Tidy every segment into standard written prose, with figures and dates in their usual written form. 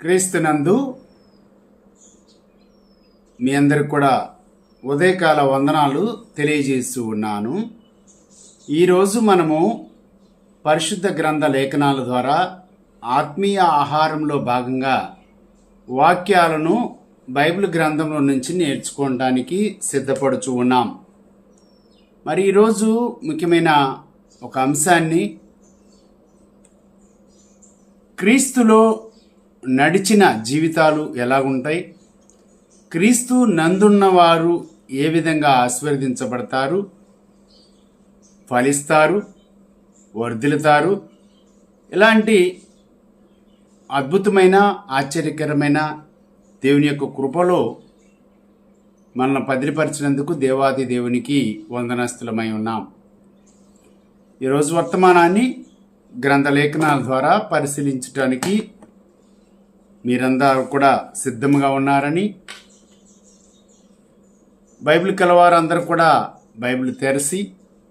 క్రీస్తునందు మీ అందరికి కూడా ఉదయకాల వందనాలు తెలియజేస్తూ ఉన్నాను. ఈరోజు మనము పరిశుద్ధ గ్రంథ లేఖనాల ద్వారా ఆత్మీయ ఆహారంలో భాగంగా వాక్యాలను బైబిల్ గ్రంథంలో నుంచి నేర్చుకోవడానికి సిద్ధపడుచు ఉన్నాం. మరి ఈరోజు ముఖ్యమైన ఒక అంశాన్ని, క్రీస్తులో నడిచిన జీవితాలు ఎలాగుంటాయి, క్రీస్తు నందున్నవారు ఏ విధంగా ఆశీర్వదించబడతారు, ఫలిస్తారు, వర్ధిల్లుతారు, ఇలాంటి అద్భుతమైన ఆశ్చర్యకరమైన దేవుని యొక్క కృపలో మనల్ని పదిలిపరిచినందుకు దేవాది దేవునికి వందనస్తులమై ఉన్నాం. ఈరోజు వర్తమానాన్ని గ్రంథలేఖనాల ద్వారా పరిశీలించడానికి మీరందరూ కూడా సిద్ధంగా ఉన్నారని, బైబిల్ కలవారు అందరూ కూడా బైబిల్ తెరిచి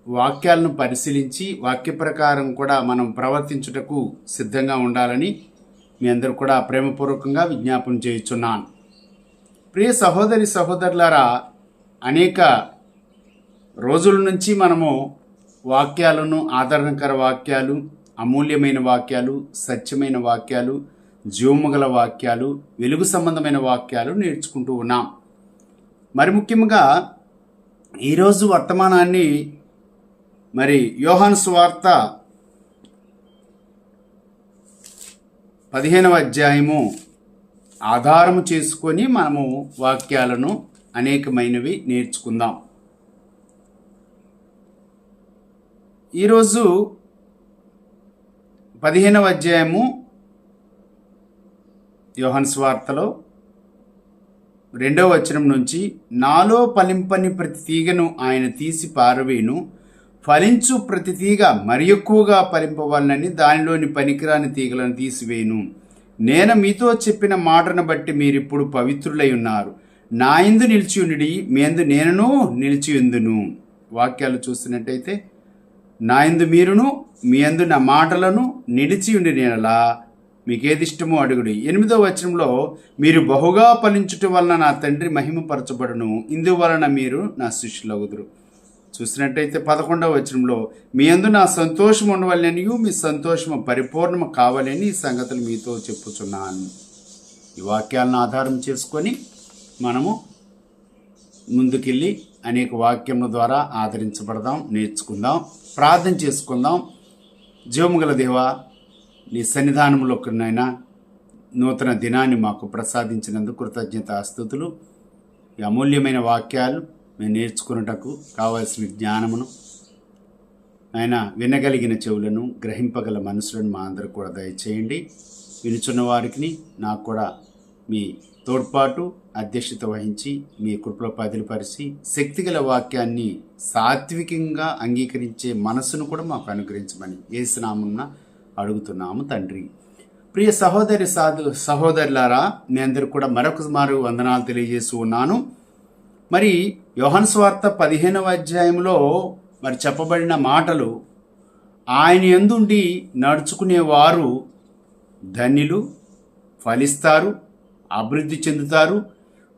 వాక్యాలను పరిశీలించి వాక్య ప్రకారం కూడా మనం ప్రవర్తించుటకు సిద్ధంగా ఉండాలని మీ అందరూ కూడా ప్రేమపూర్వకంగా విజ్ఞాపన చేయుచున్నాను. ప్రియ సహోదరి సహోదరులారా, అనేక రోజుల నుంచి మనము వాక్యాలను, ఆదరణకర వాక్యాలు, అమూల్యమైన వాక్యాలు, సత్యమైన వాక్యాలు, జీవముగల వాక్యాలు, వెలుగు సంబంధమైన వాక్యాలు నేర్చుకుంటూ ఉన్నాం. మరి ముఖ్యంగా ఈరోజు వర్తమానాన్ని మరి యోహాను సువార్త 15వ అధ్యాయము ఆధారము చేసుకొని మనము వాక్యాలను అనేకమైనవి నేర్చుకుందాం. ఈరోజు 15వ అధ్యాయము యోహాను సువార్తలో 2వ వచనం నుంచి, నాలో ఫలింపని ప్రతి తీగను ఆయన తీసి పారవేయును, ఫలించు ప్రతి తీగ మరి ఎక్కువగా ఫలింపవాలని దానిలోని పనికిరాని తీగలను తీసివేయును. నేను మీతో చెప్పిన మాటను బట్టి మీరిప్పుడు పవిత్రులై ఉన్నారు. నా యందు నిలిచియుండి మీ యందు నేనును నిలిచియుందును. వాక్యాలు చూస్తున్నట్టయితే, నా యందు మీరును మీ యందు నా మాటలను నిలిచియుండి నేనలా మీకేది ఇష్టమో అడుగుడి. 8వ వచనంలో, మీరు బహుగా ఫలించుట వలన నా తండ్రి మహిమపరచబడును, ఇందువలన మీరు నా శిష్యులగుదురు. చూసినట్టయితే 11వ వచనంలో, మీ యందు నా సంతోషం ఉండవాలని, మీ సంతోషము పరిపూర్ణము కావాలని ఈ సంగతులు మీతో చెప్పుచున్నాను. ఈ వాక్యాలను ఆధారం చేసుకొని మనము ముందుకెళ్ళి అనేక వాక్యముల ద్వారా ఆదరించబడదాం, నేర్చుకుందాం, ప్రార్థన చేసుకుందాం. జీవముగల దేవా, నీ సన్నిధానంలోనైనా నూతన దినాన్ని మాకు ప్రసాదించినందుకు కృతజ్ఞతాస్తుతులు. ఈ అమూల్యమైన వాక్యాలు మేము నేర్చుకున్నటకు కావాల్సిన జ్ఞానమును, ఆయన వినగలిగిన చెవులను, గ్రహింపగల మనసులను మా అందరూ కూడా దయచేయండి. వినుచున్న వారికి నాకు కూడా మీ తోడ్పాటు, అధ్యక్షత వహించి మీ కృపలో పదిలిపరిచి శక్తిగల వాక్యాన్ని సాత్వికంగా అంగీకరించే మనసును కూడా మాకు అనుగ్రహించమని యేసు నామమున అడుగుతున్నాము తండ్రి. ప్రియ సహోదరి సహోదరులారా, మీ అందరూ కూడా మరొకమారు వందనాలు తెలియజేస్తూ ఉన్నాను. మరి యోహాను సువార్త 15వ అధ్యాయంలో మరి చెప్పబడిన మాటలు, ఆయన యందుండి నడుచుకునేవారు ధన్యులు, ఫలిస్తారు, అభివృద్ధి చెందుతారు,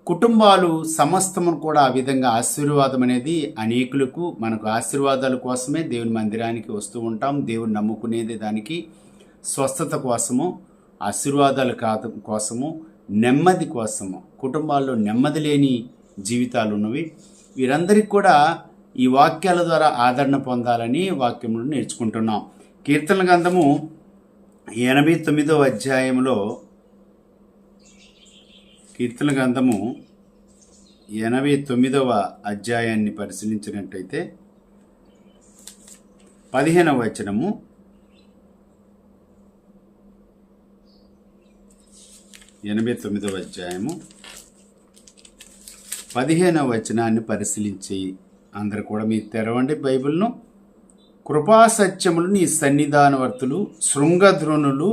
కుటుంబాలు సమస్తమును కూడా ఆ విధంగా ఆశీర్వాదం అనేది అనేకులకు, మనకు ఆశీర్వాదాల కోసమే దేవుని మందిరానికి వస్తూ ఉంటాం. దేవుని నమ్ముకునేది దానికి స్వస్థత కోసము, ఆశీర్వాదాల కోసము, నెమ్మది కోసము. కుటుంబాల్లో నెమ్మది లేని జీవితాలు ఉన్నవి. వీరందరికీ కూడా ఈ వాక్యాల ద్వారా ఆదరణ పొందాలని వాక్యములను నేర్చుకుంటున్నాం. కీర్తన గ్రంథము 89వ అధ్యాయంలో, కీర్తన గ్రంథము 89వ అధ్యాయాన్ని పరిశీలించినట్టయితే 15వ వచనము, 89వ అధ్యాయము 15వ వచనాన్ని పరిశీలించి అందరూ కూడా మీరు తెరవండి బైబిల్ను. కృపాసత్యములు నీ సన్నిధానవర్తులు, శృంగధ్రునులు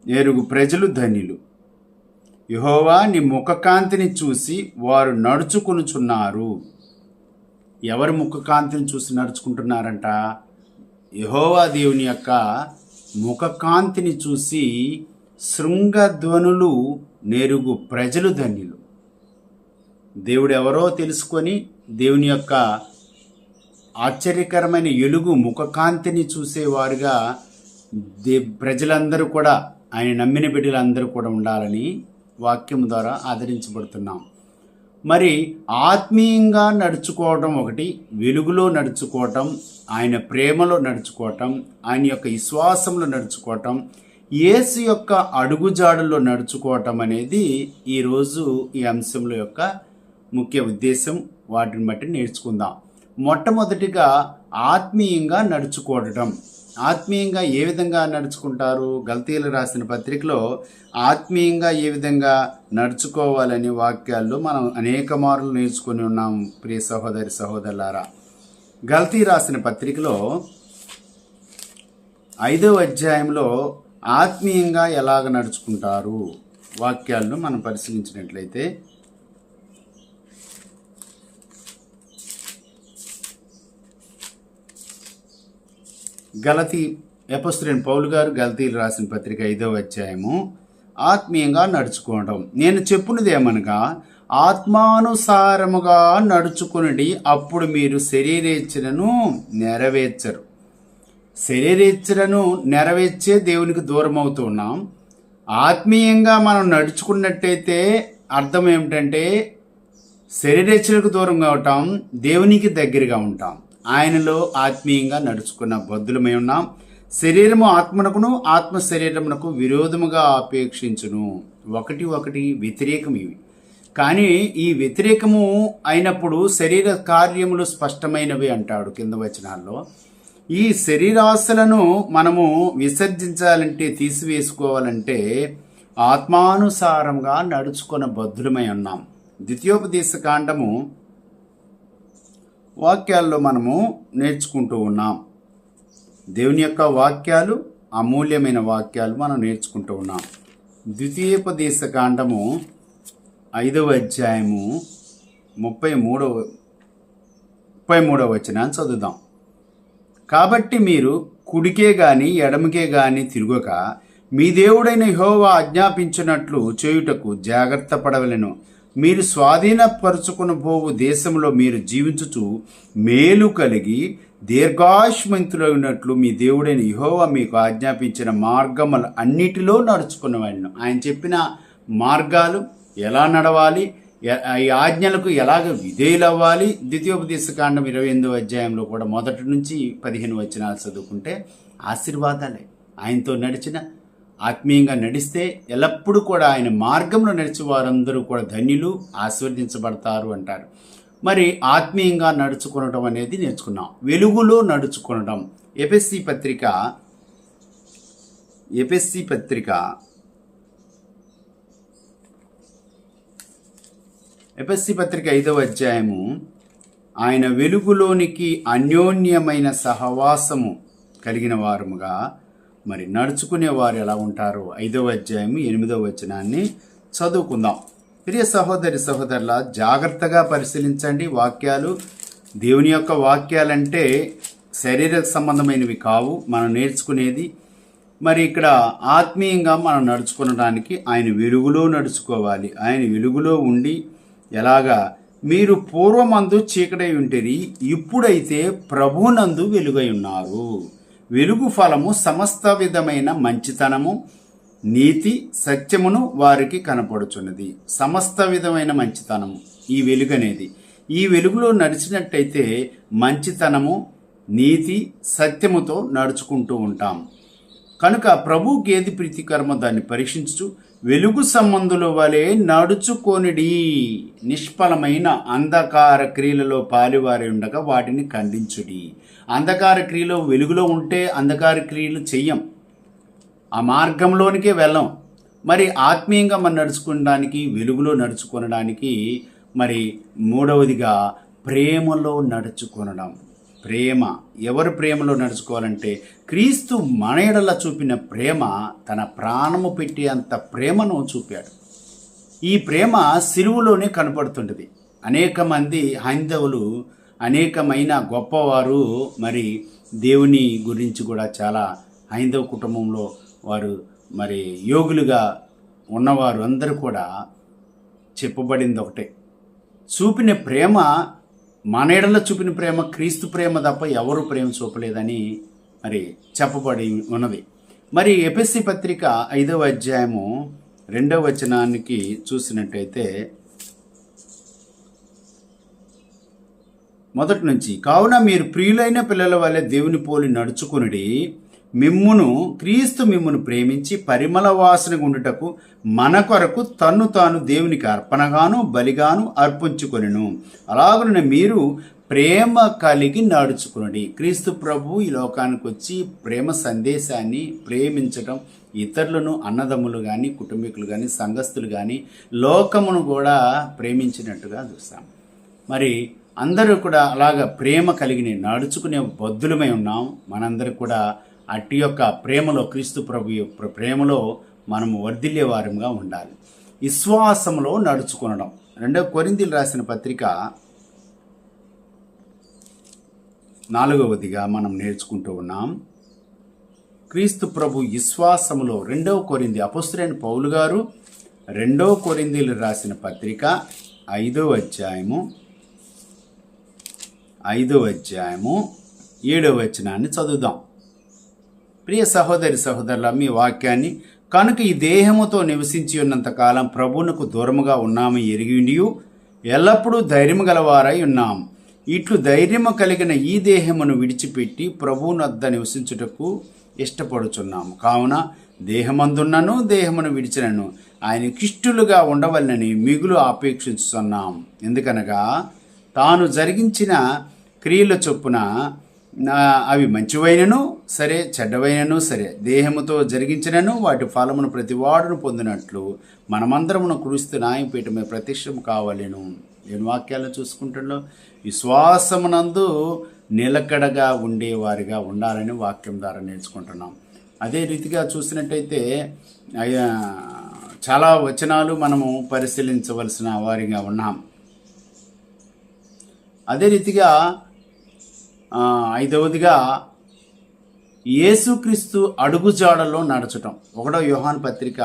ఎరుగు ప్రజలు ధన్యులు. యెహోవా నీ ముఖకాంతిని చూసి వారు నడుచుకొనుచున్నారు. ఎవరి ముఖకాంతిని చూసి నడుచుకుంటున్నారంట? యెహోవా దేవుని యొక్క ముఖకాంతిని చూసి శృంగధ్వనులు నెరుగు ప్రజలు ధన్యులు. దేవుడు ఎవరో తెలుసుకొని దేవుని యొక్క ఆశ్చర్యకరమైన ఎలుగు ముఖకాంతిని చూసేవారుగా ప్రజలందరూ కూడా, ఆయన నమ్మిన బిడ్డలందరూ కూడా ఉండాలని వాక్యం ద్వారా ఆదరించబడుతున్నాం. మరి ఆత్మీయంగా నడుచుకోవటం ఒకటి, వెలుగులో నడుచుకోవటం, ఆయన ప్రేమలో నడుచుకోవటం, ఆయన యొక్క విశ్వాసంలో నడుచుకోవటం, యేసు యొక్క అడుగుజాడుల్లో నడుచుకోవటం అనేది ఈరోజు ఈ అంశంలో యొక్క ముఖ్య ఉద్దేశం. వాటిని బట్టి నేర్చుకుందాం. మొట్టమొదటిగా ఆత్మీయంగా నడుచుకోవటం. ఆత్మీయంగా ఏ విధంగా నడుచుకుంటారు? గల్తీలు రాసిన పత్రికలో ఆత్మీయంగా ఏ విధంగా నడుచుకోవాలనే వాక్యాల్లో మనం అనేక మార్లు నేర్చుకుని ఉన్నాం. ప్రియ సహోదరి సహోదరులారా, గల్తీ రాసిన పత్రికలో 5వ అధ్యాయంలో ఆత్మీయంగా ఎలాగ నడుచుకుంటారు వాక్యాలను మనం పరిశీలించినట్లయితే, అపోస్తలుడైన పౌలు గారు గలతీయులు రాసిన పత్రిక 5వ అధ్యాయము, ఆత్మీయంగా నడుచుకోవడం. నేను చెప్పున్నది ఏమనగా, ఆత్మానుసారముగా నడుచుకుని అప్పుడు మీరు శరీరేచ్ఛలను నెరవేర్చరు. శరీరేచ్ఛలను నెరవేర్చే దేవునికి దూరం అవుతున్నాం. ఆత్మీయంగా మనం నడుచుకున్నట్టయితే అర్థం ఏమిటంటే, శరీరేచ్ఛలకు దూరం కావటం, దేవునికి దగ్గరగా ఉంటాం. ఆయనలో ఆత్మీయంగా నడుచుకున్న బద్ధులమై ఉన్నాం. శరీరము ఆత్మనకును, ఆత్మ శరీరమునకు విరోధముగా అపేక్షించును. ఒకటి వ్యతిరేకం ఇవి. కానీ ఈ వ్యతిరేకము అయినప్పుడు శరీర కార్యములు స్పష్టమైనవి అంటాడు కింద వచనాల్లో. ఈ శరీరాశలను మనము విసర్జించాలంటే, తీసివేసుకోవాలంటే ఆత్మానుసారంగా నడుచుకున్న బద్ధులమై ఉన్నాం. ద్వితీయోపదేశ కాండము వాక్యాల్లో మనము నేర్చుకుంటూ ఉన్నాం. దేవుని యొక్క వాక్యాలు, అమూల్యమైన వాక్యాలు మనం నేర్చుకుంటూ ఉన్నాం. ద్వితీయోపదేశ కాండము 5వ అధ్యాయము 33వ వచనాన్ని చదువుదాం. కాబట్టి మీరు కుడికే గాని ఎడమకే గాని తిరుగక మీ దేవుడైన యెహోవా ఆజ్ఞాపించినట్లు చేయుటకు జాగ్రత్త పడవలెను. మీరు స్వాధీనపరుచుకుని పోవు దేశంలో మీరు జీవించుచు మేలు కలిగి దీర్ఘాయుష్మంతులైనట్లు మీ దేవుడైన యెహోవా మీకు ఆజ్ఞాపించిన మార్గములు అన్నిటిలో నడుచుకున్నవాడిను. ఆయన చెప్పిన మార్గాలు ఎలా నడవాలి, ఈ ఆజ్ఞలకు ఎలాగ విధేయులవ్వాలి. ద్వితీయోపదేశకాండం 28వ అధ్యాయంలో కూడా 1 నుంచి 15 వచనాలు చదువుకుంటే ఆశీర్వాదాలే. ఆయనతో నడిచిన, ఆత్మీయంగా నడిస్తే ఎల్లప్పుడూ కూడా ఆయన మార్గంలో నడిచే వారందరూ కూడా ధన్యులు, ఆశీర్వదించబడతారు అంటారు. మరి ఆత్మీయంగా నడుచుకోవడం అనేది నేర్చుకున్నాం. వెలుగులో నడుచుకోవడం. ఎఫెసీ పత్రిక 5వ అధ్యాయము, ఆయన వెలుగులోనికి అన్యోన్యమైన సహవాసము కలిగిన వారముగా మరి నడుచుకునే వారు ఎలా ఉంటారో 5వ అధ్యాయము 8వ వచనాన్ని చదువుకుందాం. ప్రియ సహోదరి సహోదరుల, జాగ్రత్తగా పరిశీలించండి వాక్యాలు. దేవుని యొక్క వాక్యాలంటే శరీర సంబంధమైనవి కావు, మనం నేర్చుకునేది. మరి ఇక్కడ ఆత్మీయంగా మనం నడుచుకోవడానికి ఆయన వెలుగులో నడుచుకోవాలి. ఆయన వెలుగులో ఉండి ఎలాగా, మీరు పూర్వమందు చీకటై ఉంటిరి, ఇప్పుడైతే ప్రభువునందు వెలుగై ఉన్నారు. వెలుగు ఫలము సమస్త విధమైన మంచితనము, నీతి, సత్యమును వారికి కనపడుచున్నది. సమస్త విధమైన మంచితనము ఈ వెలుగు అనేది. ఈ వెలుగులో నడిచినట్టయితే మంచితనము, నీతి, సత్యముతో నడుచుకుంటూ ఉంటాం. కనుక ప్రభువుకి ఏది ప్రీతికరమో దాన్ని పరీక్షించు, వెలుగు సంబంధుల వలె నడుచుకొనిడి. నిష్ఫలమైన అంధకార క్రియలలో పాలివారి ఉండగా వాటిని ఖండించుడి. అంధకార క్రియలో వెలుగులో ఉంటే అంధకార క్రియలు చెయ్యం, ఆ మార్గంలోనికే వెళ్ళం. మరి ఆత్మీయంగా మనం నడుచుకోవడానికి, వెలుగులో నడుచుకొనడానికి మరి మూడవదిగా ప్రేమలో నడుచుకొనడం. ప్రేమ. ఎవరు ప్రేమలో నడుచుకోవాలంటే, క్రీస్తు మన ఎడల చూపిన ప్రేమ, తన ప్రాణము పెట్టి అంత ప్రేమను చూపాడు. ఈ ప్రేమ సిలువలోనే కనపడుతుంటుంది. అనేక మంది హైందవులు, అనేకమైన గొప్పవారు మరి దేవుని గురించి కూడా చాలా హైందవ కుటుంబంలో వారు మరి యోగులుగా ఉన్నవారు అందరూ కూడా చెప్పబడింది ఒకటే, చూపిన ప్రేమ, మన ఎడల చూపిన ప్రేమ క్రీస్తు ప్రేమ తప్ప ఎవరు ప్రేమ చూపలేదని మరి చెప్పబడి ఉన్నది. మరి ఎఫెసీ పత్రిక 5వ అధ్యాయము 2వ వచనానికి చూసినట్టయితే మొదటి నుంచి, కావున మీరు ప్రియులైన పిల్లల వల్లే దేవుని పోలి నడుచుకునుడి, క్రీస్తు మిమ్మును ప్రేమించి పరిమళ వాసన గుండుటకు మన కొరకు తన్ను తాను దేవునికి అర్పణగాను బలిగాను అర్పించుకొనెను. అలాగనే మీరు ప్రేమ కలిగి నడుచుకునుడి. క్రీస్తు ప్రభు ఈ లోకానికి వచ్చి ప్రేమ సందేశాన్ని, ప్రేమించటం, ఇతరులను, అన్నదమ్ములు కానీ, కుటుంబీకులు కానీ, సంఘస్థులు కానీ, లోకమును కూడా ప్రేమించినట్టుగా చూస్తాం. మరి అందరూ కూడా అలాగ ప్రేమ కలిగి నడుచుకునే బద్దులమై ఉన్నాం. మనందరూ కూడా అట్టి యొక్క ప్రేమలో, క్రీస్తు ప్రభు యొక్క ప్రేమలో మనము వర్ధిల్లే వారంగా ఉండాలి. విశ్వాసంలో నడుచుకునడం. 2వ కొరింథీయులకు రాసిన పత్రిక 4వదిగా మనం నేర్చుకుంటూ ఉన్నాం. క్రీస్తు ప్రభు విశ్వాసములో 2వ కొరింథీ అపొస్తలుడైన పౌలు గారు 2వ కొరింథీయులకు రాసిన పత్రిక 5వ అధ్యాయము 7వ వచనాన్ని చదువుదాం. ప్రియ సహోదరి సహోదరుల, మీ వాక్యాన్ని, కనుక ఈ దేహముతో నివసించి ఉన్నంతకాలం ప్రభువునకు దూరముగా ఉన్నాము ఎరిగిండియు ఎల్లప్పుడూ ధైర్యము గలవారై ఉన్నాం. ఇట్లు ధైర్యము కలిగిన ఈ దేహమును విడిచిపెట్టి ప్రభువునొద్ద నివసించుటకు ఇష్టపడుచున్నాము. కావున దేహమందున్నను దేహమును విడిచినను ఆయనకిష్టులుగా ఉండవలనని మిగులు ఆపేక్షిస్తున్నాం. ఎందుకనగా తాను జరిగించిన క్రియల చొప్పున అవి మంచివైనను సరే, చెడ్డవైనను సరే, దేహముతో జరిగించినను వాటి ఫలమును ప్రతివాడును పొందినట్లు మనమందరమును క్రీస్తు న్యాయపీఠ మీద ప్రత్యక్షం కావాలను. నేను వాక్యాలను చూసుకుంటున్నా విశ్వాసమునందు నిలకడగా ఉండేవారిగా ఉండాలని వాక్యం ద్వారా నేర్చుకుంటున్నాం. అదే రీతిగా చూసినట్టయితే చాలా వచనాలు మనము పరిశీలించవలసిన వారిగా ఉన్నాం. అదే రీతిగా 5వదిగా యేసుక్రీస్తు అడుగుజాడలో నడచటం. 1వ యోహాను పత్రిక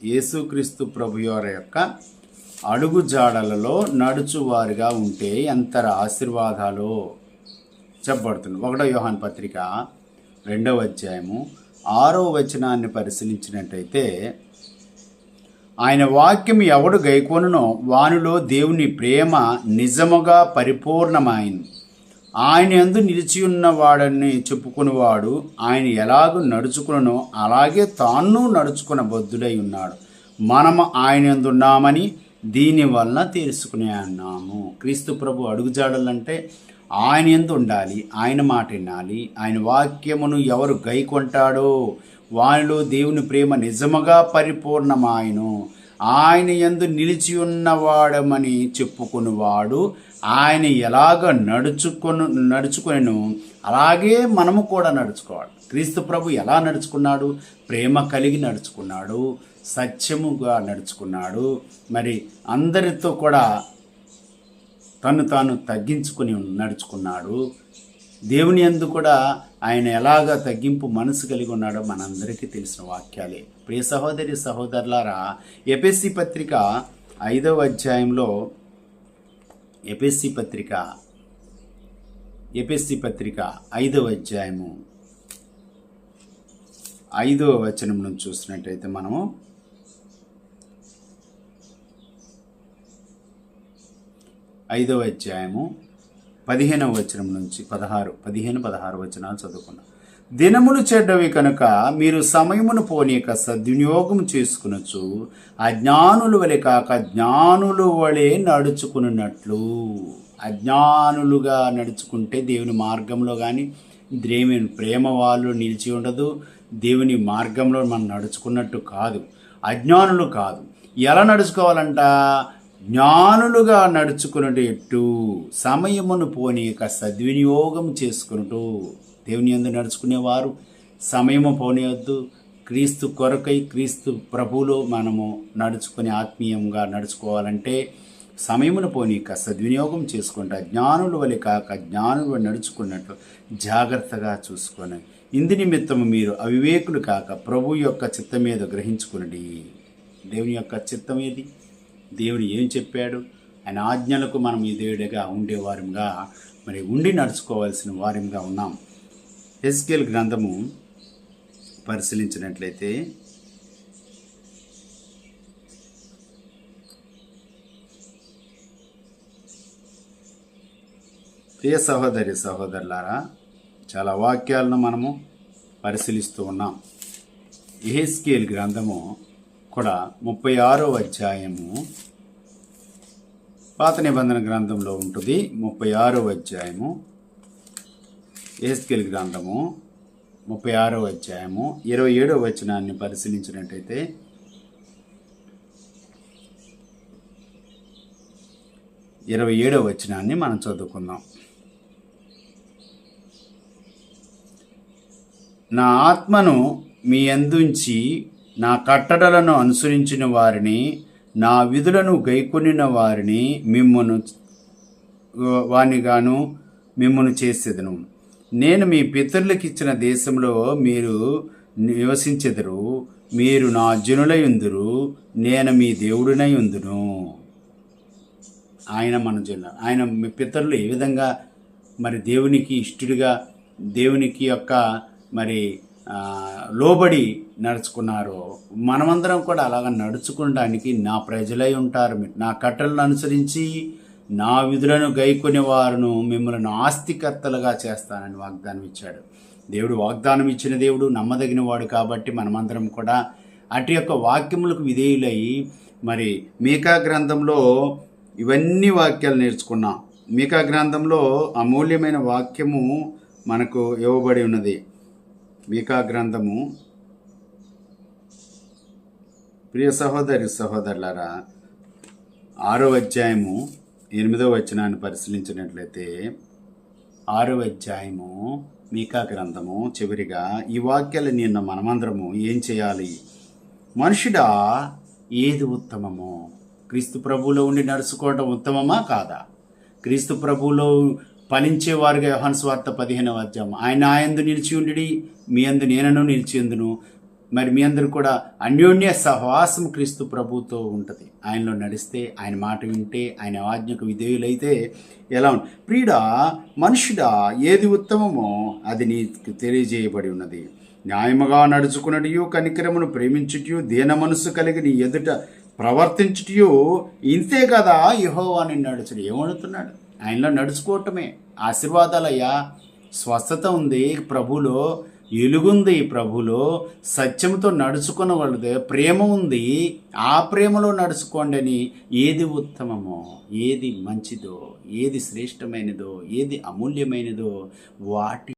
యేసుక్రీస్తు ప్రభువారి యొక్క అడుగుజాడలలో నడుచువారుగా ఉంటే ఎంత ఆశీర్వాదాలు చెప్పబడుతుంది. 1వ యోహాను పత్రిక 2వ అధ్యాయము 6వ వచనాన్ని పరిశీలించినట్టయితే, ఆయన వాక్యం ఎవడు గైకొనునో వానిలో దేవుని ప్రేమ నిజముగా పరిపూర్ణమైంది. ఆయన యందు నిలిచి ఉన్నవాడని చెప్పుకునేవాడు ఆయన ఎలాగూ నడుచుకునో అలాగే తాను నడుచుకున్న బద్ధుడై ఉన్నాడు. మనము ఆయన యందు ఉన్నామని దీనివలన తెలుసుకునే అన్నాము. క్రీస్తు ప్రభు అడుగుజాడలంటే ఆయన యందు ఉండాలి, ఆయన మాట వినాలి. ఆయన వాక్యమును ఎవరు గైకొంటాడో వానిలో దేవుని ప్రేమ నిజముగా పరిపూర్ణమాయను. ఆయన యందు నిలిచి ఉన్నవాడమని చెప్పుకునేవాడు ఆయన ఎలాగ నడుచుకొనెను అలాగే మనము కూడా నడుచుకోవాలి. క్రీస్తు ప్రభు ఎలా నడుచుకున్నాడు? ప్రేమ కలిగి నడుచుకున్నాడు, సత్యముగా నడుచుకున్నాడు. మరి అందరితో కూడా తాను తగ్గించుకుని నడుచుకున్నాడు. దేవుని యందు కూడా ఆయన ఎలాగ తగ్గింపు మనసు కలిగి ఉన్నాడో మనందరికీ తెలిసిన వాక్యాలే. ప్రియ సహోదరి సహోదరులారా, ఎఫెసీ పత్రిక 5వ అధ్యాయంలో ఎఫెసీ పత్రిక 5వ అధ్యాయము 5వ వచనం నుంచి చూసినట్టయితే మనము 5వ అధ్యాయము 15వ వచనం నుంచి 15-16 వచనాలు చదువుకున్నాం. దినములు చెడ్డవి కనుక మీరు సమయమును పోనీక సద్వినియోగం చేసుకునొచ్చు, అజ్ఞానుల వలె కాక జ్ఞానుల వలె నడుచుకున్నట్లు. అజ్ఞానులుగా నడుచుకుంటే దేవుని మార్గంలో కానీ దేవుని ప్రేమ వాళ్ళు నిలిచి ఉండదు. దేవుని మార్గంలో మనం నడుచుకున్నట్టు కాదు, అజ్ఞానులు కాదు. ఎలా నడుచుకోవాలంట? జ్ఞానులుగా నడుచుకున్నట్టు, సమయమును పోనీక సద్వినియోగం చేసుకున్నట్టు. దేవుని యందు నడుచుకునేవారు సమయము పోనీయొద్దు. క్రీస్తు కొరకై, క్రీస్తు ప్రభువులో మనము నడుచుకుని ఆత్మీయంగా నడుచుకోవాలంటే సమయమును పోనీక సద్వినియోగం చేసుకుంటా జ్ఞానుల వలె కాక జ్ఞానులు నడుచుకున్నట్లు జాగ్రత్తగా చూసుకొని ఇందు నిమిత్తము మీరు అవివేకులు కాక ప్రభు యొక్క చిత్తం మీద గ్రహించుకునండి. దేవుని యొక్క చిత్తం ఏది? దేవుడు ఏం చెప్పాడు? ఆయన ఆజ్ఞలకు మనం ఇదేడుగా ఉండేవారంగా మరి ఉండి నడుచుకోవాల్సిన వారంగా ఉన్నాం. హెస్కేల్ గ్రంథము పరిశీలించినట్లయితే ప్రియ సహోదరి సహోదరులారా, చాలా వాక్యాలను మనము పరిశీలిస్తూ ఉన్నాం. యెహెజ్కేలు గ్రంథము కూడా 36వ అధ్యాయము పాత నిబంధన గ్రంథంలో ఉంటుంది. 36వ అధ్యాయము యెహెజ్కేలు గ్రంథము 36వ అధ్యాయము 27వ వచనాన్ని పరిశీలించినట్టయితే 27వ వచనాన్ని మనం చదువుకుందాం. నా ఆత్మను మీ అందుంచి నా కట్టడలను అనుసరించిన వారిని, నా విధులను గైకొనిన వారిని మిమ్మును చేసేదను. నేను మీ పితరులకు ఇచ్చిన దేశంలో మీరు నివసించెదరు. మీరు నా జనులై ఉందురు. నేను మీ దేవుడినై ఉందును. ఆయన మన జనులు. ఆయన మీ పితరులు ఏ విధంగా మరి దేవునికి ఇష్టడిగా, దేవునికి యొక్క మరి లోబడి నడుచుకున్నారో మనమందరం కూడా అలాగ నడుచుకోవడానికి నా ప్రజలై ఉంటారు. నా కట్టలను అనుసరించి నా విధులను గైకొనే వారును మిమ్మల్ని ఆస్తికర్తలుగా చేస్తానని వాగ్దానం ఇచ్చాడు. దేవుడు వాగ్దానం ఇచ్చిన దేవుడు నమ్మదగిన వాడు. కాబట్టి మనమందరం కూడా అటు యొక్క వాక్యములకు విధేయులై మరి మీకా గ్రంథంలో ఇవన్నీ వాక్యాలు నేర్చుకున్నాం. మీకా గ్రంథంలో అమూల్యమైన వాక్యము మనకు ఇవ్వబడి ఉన్నది. మీకా గ్రంథము ప్రియ సహోదరి సహోదరులారా 6వ అధ్యాయము 8వ వచనాన్ని పరిశీలించినట్లయితే 6వ అధ్యాయము మీకా గ్రంథము చివరిగా ఈ వాక్యాలు నిన్న మనమందరము ఏం చేయాలి? మనుషుడా, ఏది ఉత్తమమో? క్రీస్తు ప్రభువులో ఉండి నడుచుకోవడం ఉత్తమమా కాదా? క్రీస్తు ప్రభువులో ఫలించేవారుగా యోహాను సువార్త 15వ అధ్యాయం ఆయన యందు నిలిచి ఉండి మీ యందు నేనను నిలిచి ఉందును. మరి మీ అందరూ కూడా అన్యోన్య సహవాసం క్రీస్తు ప్రభువుతో ఉంటుంది. ఆయనలో నడిస్తే, ఆయన మాట వింటే, ఆయన ఆజ్ఞకు విధేయులైతే ఎలా ఉంది? ప్రియుడా, మనుషుడా, ఏది ఉత్తమమో అది నీకు తెలియజేయబడి ఉన్నది. న్యాయముగా నడుచుకున్నటియు, కనికరమును ప్రేమించుటయు, దీన మనస్సు కలిగి నీ ఎదుట ప్రవర్తించుటయు ఇంతే కదా యెహోవా నిన్ను నడుచుడు. ఏమడుతున్నాడు? ఆయనలో నడుచుకోవటమే ఆశీర్వాదాలయ్యా. స్వస్థత ఉంది ప్రభులో, ఎలుగుంది ప్రభులో, సత్యంతో నడుచుకున్న వాళ్ళదే ప్రేమ ఉంది. ఆ ప్రేమలో నడుచుకోండి అని. ఏది ఉత్తమమో, ఏది మంచిదో, ఏది శ్రేష్టమైనదో, ఏది అమూల్యమైనదో వాటి